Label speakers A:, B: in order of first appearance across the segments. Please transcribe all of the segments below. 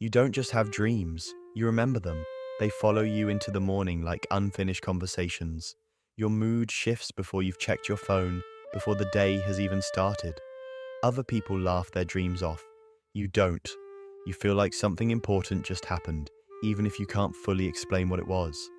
A: You don't just have dreams, you remember them. They follow you into the morning like unfinished conversations. Your mood shifts before you've checked your phone, before the day has even started. Other people laugh their dreams off. You don't. You feel like something important just happened, even if you can't fully explain what it was.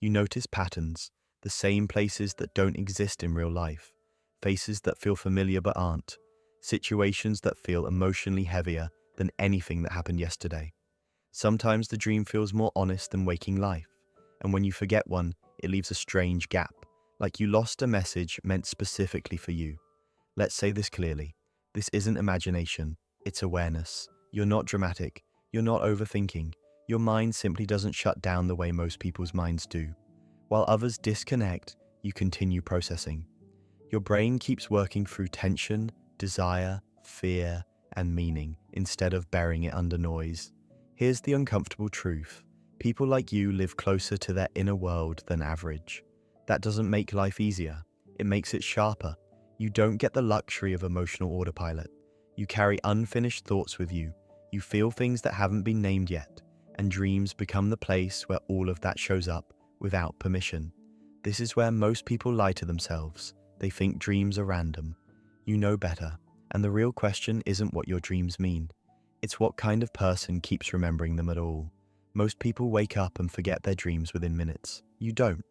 A: You notice patterns, the same places that don't exist in real life, faces that feel familiar but aren't, situations that feel emotionally heavier than anything that happened yesterday. Sometimes the dream feels more honest than waking life, and when you forget one, it leaves a strange gap, like you lost a message meant specifically for you. Let's say this clearly. This isn't imagination, it's awareness. You're not dramatic, you're not overthinking. Your mind simply doesn't shut down the way most people's minds do. While others disconnect, you continue processing. Your brain keeps working through tension, desire, fear, and meaning instead of burying it under noise. Here's the uncomfortable truth. People like you live closer to their inner world than average. That doesn't make life easier, it makes it sharper. You don't get the luxury of emotional autopilot. You carry unfinished thoughts with you. You feel things that haven't been named yet, and dreams become the place where all of that shows up without permission. This is where most people lie to themselves. They think dreams are random. You know better, and the real question isn't what your dreams mean. It's what kind of person keeps remembering them at all. Most people wake up and forget their dreams within minutes. You don't.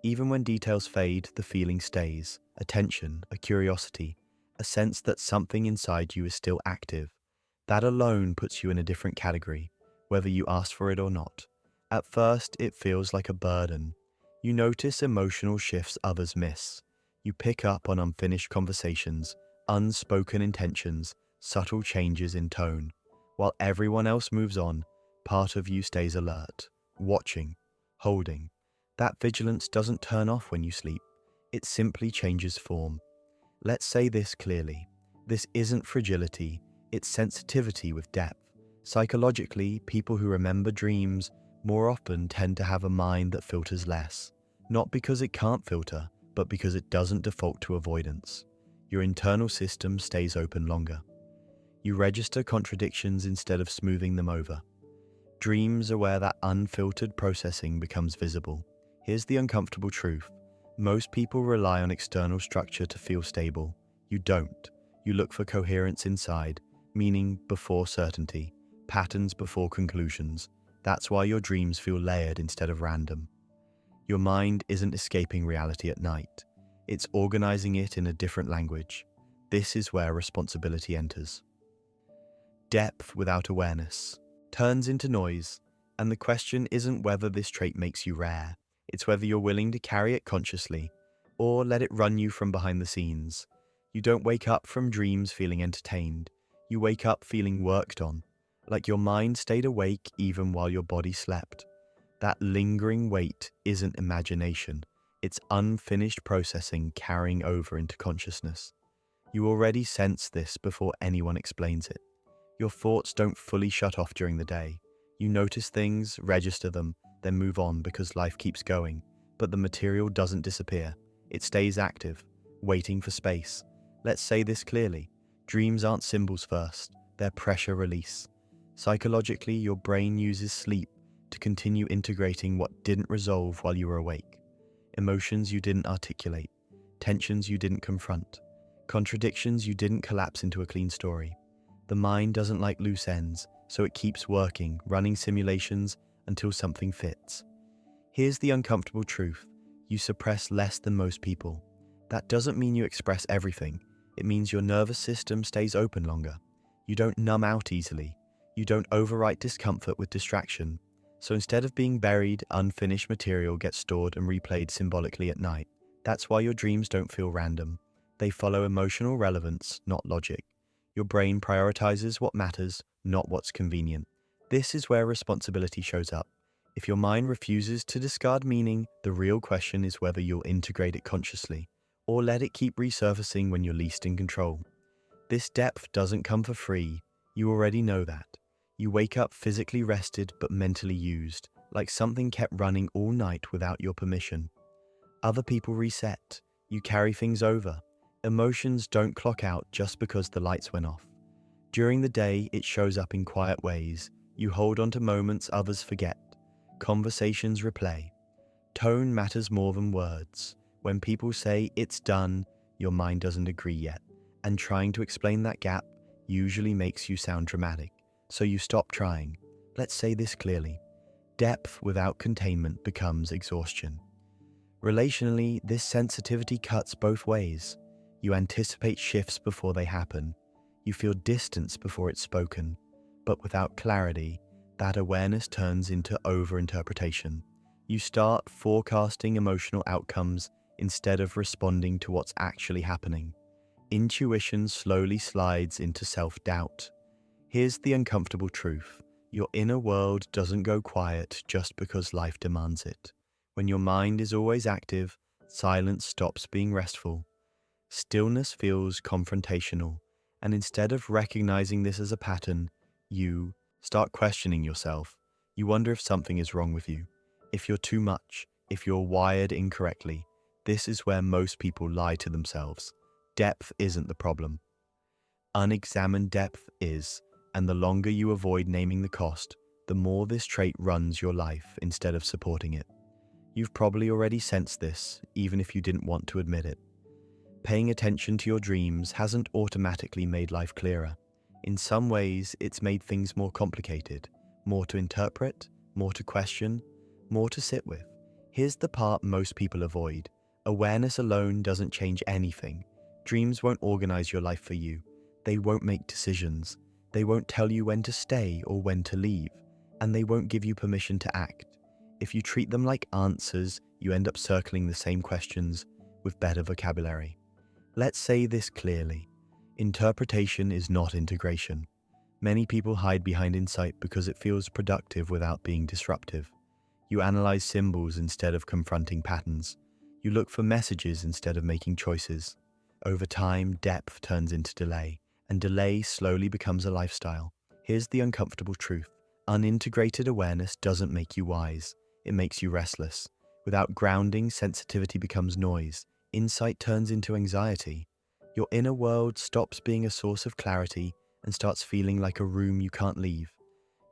A: Even when details fade, the feeling stays. A tension, a curiosity, a sense that something inside you is still active. That alone puts you in a different category, whether you ask for it or not. At first, it feels like a burden. You notice emotional shifts others miss. You pick up on unfinished conversations, unspoken intentions, subtle changes in tone. While everyone else moves on, part of you stays alert, watching, holding. That vigilance doesn't turn off when you sleep. It simply changes form. Let's say this clearly. This isn't fragility, it's sensitivity with depth. Psychologically, people who remember dreams more often tend to have a mind that filters less. Not because it can't filter, but because it doesn't default to avoidance. Your internal system stays open longer. You register contradictions instead of smoothing them over. Dreams are where that unfiltered processing becomes visible. Here's the uncomfortable truth. Most people rely on external structure to feel stable. You don't. You look for coherence inside, meaning before certainty, patterns before conclusions. That's why your dreams feel layered instead of random. Your mind isn't escaping reality at night. It's organizing it in a different language. This is where responsibility enters. Depth without awareness turns into noise, and the question isn't whether this trait makes you rare. It's whether you're willing to carry it consciously, or let it run you from behind the scenes. You don't wake up from dreams feeling entertained. You wake up feeling worked on, like your mind stayed awake even while your body slept. That lingering weight isn't imagination. It's unfinished processing carrying over into consciousness. You already sense this before anyone explains it. Your thoughts don't fully shut off during the day. You notice things, register them, then move on because life keeps going. But the material doesn't disappear. It stays active, waiting for space. Let's say this clearly. Dreams aren't symbols first. They're pressure release. Psychologically, your brain uses sleep to continue integrating what didn't resolve while you were awake. Emotions you didn't articulate. Tensions you didn't confront. Contradictions you didn't collapse into a clean story. The mind doesn't like loose ends, so it keeps working, running simulations until something fits. Here's the uncomfortable truth. You suppress less than most people. That doesn't mean you express everything. It means your nervous system stays open longer. You don't numb out easily. You don't overwrite discomfort with distraction. So instead of being buried, unfinished material gets stored and replayed symbolically at night. That's why your dreams don't feel random. They follow emotional relevance, not logic. Your brain prioritizes what matters, not what's convenient. This is where responsibility shows up. If your mind refuses to discard meaning, the real question is whether you'll integrate it consciously, or let it keep resurfacing when you're least in control. This depth doesn't come for free. You already know that. You wake up physically rested but mentally used, like something kept running all night without your permission. Other people reset. You carry things over. Emotions don't clock out just because the lights went off. During the day, it shows up in quiet ways. You hold on to moments others forget. Conversations replay. Tone matters more than words. When people say it's done, your mind doesn't agree yet. And trying to explain that gap usually makes you sound dramatic. So you stop trying. Let's say this clearly. Depth without containment becomes exhaustion. Relationally, this sensitivity cuts both ways. You anticipate shifts before they happen. You feel distance before it's spoken. But without clarity, that awareness turns into overinterpretation. You start forecasting emotional outcomes instead of responding to what's actually happening. Intuition slowly slides into self-doubt. Here's the uncomfortable truth. Your inner world doesn't go quiet just because life demands it. When your mind is always active, silence stops being restful. Stillness feels confrontational, and instead of recognizing this as a pattern, you start questioning yourself. You wonder if something is wrong with you, if you're too much, if you're wired incorrectly. This is where most people lie to themselves. Depth isn't the problem. Unexamined depth is, and the longer you avoid naming the cost, the more this trait runs your life instead of supporting it. You've probably already sensed this, even if you didn't want to admit it. Paying attention to your dreams hasn't automatically made life clearer. In some ways, it's made things more complicated, more to interpret, more to question, more to sit with. Here's the part most people avoid. Awareness alone doesn't change anything. Dreams won't organize your life for you. They won't make decisions. They won't tell you when to stay or when to leave. And they won't give you permission to act. If you treat them like answers, you end up circling the same questions with better vocabulary. Let's say this clearly. Interpretation is not integration. Many people hide behind insight because it feels productive without being disruptive. You analyze symbols instead of confronting patterns. You look for messages instead of making choices. Over time, depth turns into delay, and delay slowly becomes a lifestyle. Here's the uncomfortable truth. Unintegrated awareness doesn't make you wise. It makes you restless. Without grounding, sensitivity becomes noise. Insight turns into anxiety. Your inner world stops being a source of clarity and starts feeling like a room you can't leave.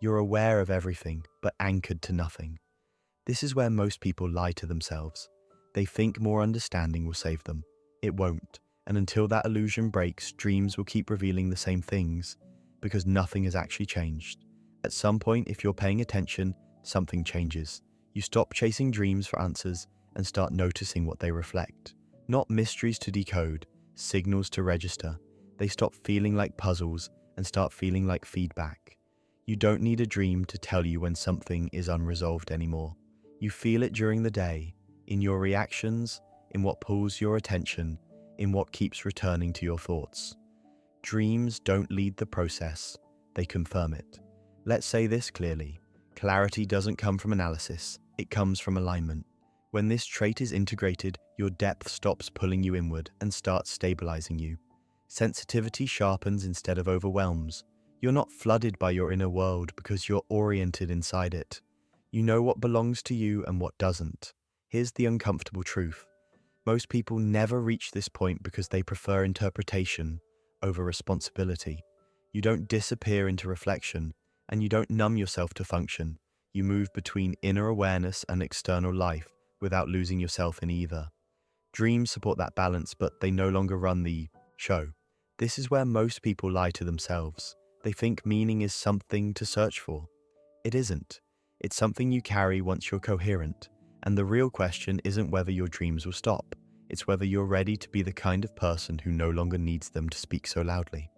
A: You're aware of everything, but anchored to nothing. This is where most people lie to themselves. They think more understanding will save them. It won't. And until that illusion breaks, dreams will keep revealing the same things, because nothing has actually changed. At some point, if you're paying attention, something changes. You stop chasing dreams for answers and start noticing what they reflect. Not mysteries to decode, signals to register. They stop feeling like puzzles and start feeling like feedback. You don't need a dream to tell you when something is unresolved anymore. You feel it during the day, in your reactions, in what pulls your attention, in what keeps returning to your thoughts. Dreams don't lead the process, they confirm it. Let's say this clearly. Clarity doesn't come from analysis, it comes from alignment. When this trait is integrated, your depth stops pulling you inward and starts stabilizing you. Sensitivity sharpens instead of overwhelms. You're not flooded by your inner world because you're oriented inside it. You know what belongs to you and what doesn't. Here's the uncomfortable truth. Most people never reach this point because they prefer interpretation over responsibility. You don't disappear into reflection, and you don't numb yourself to function. You move between inner awareness and external life without losing yourself in either. Dreams support that balance, but they no longer run the show. This is where most people lie to themselves. They think meaning is something to search for. It isn't. It's something you carry once you're coherent. And the real question isn't whether your dreams will stop. It's whether you're ready to be the kind of person who no longer needs them to speak so loudly.